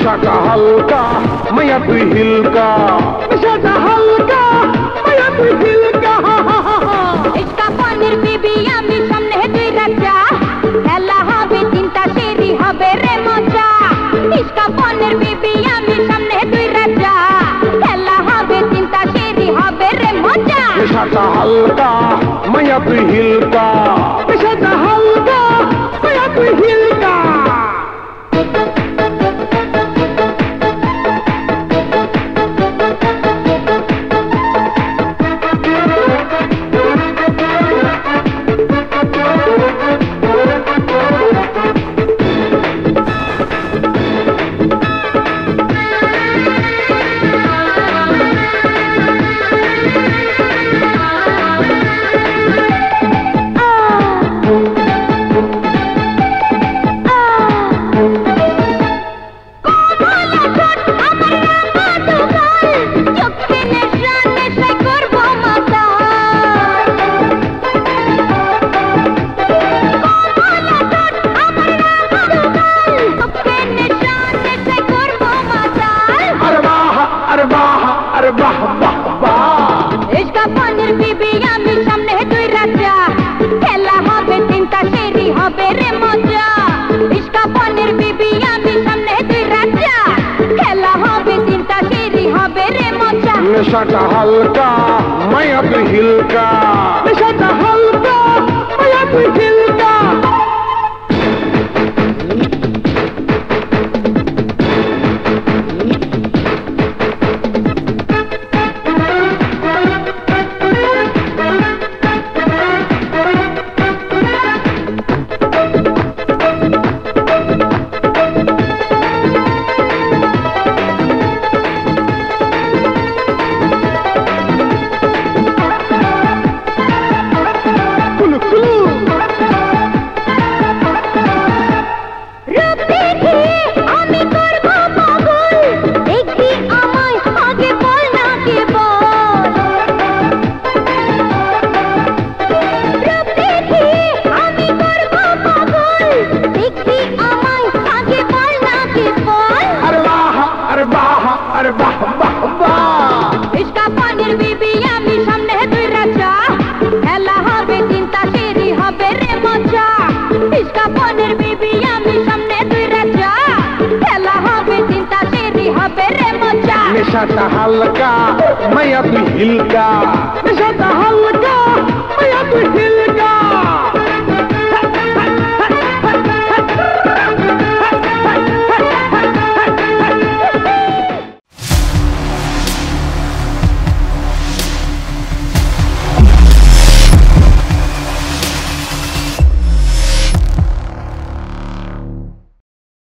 নেশাটা হালকা মায়া তুই হিলকা নেশাটা হালকা মায়া তুই হিলকা ইশকা পানির বিবি আমি সামনে তুই রাজা খেলা হবে চিন্তা সেরি হবে রে মজা ইশকা পানির বিবি আমি সামনে তুই রাজা খেলা হবে চিন্তা সেরি হবে রে মজা নেশাটা হালকা মায়া তুই হিলকা নেশাটা হালকা মায়া তুই হিলকা ইশকা পানির বিবি আমি সামনে তুই রাজা খেলা হবে চিন্তা সেরি হবে রে মজা ইশকা পানির বিবি আমি সামনে তুই রাজা খেলা হবে চিন্তা সেরি হবে রে মজা নেশাটা হালকা মায়া তুই হিলকা নেশাটা হালকা মায়া তুই হিলকা ইশকা পানির বিবি আমি সামনে তুই রাজা খেলা হবে চিন্তা সেরি হবে রে মজা ইশকা পানির বিবি আমি সামনে তুই রাজা খেলা হবে চিন্তা সেরি হবে রে মজা নেশাটা হালকা মায়া তুই হিলকা নেশাটা হালকা মায়া তুই হিলকা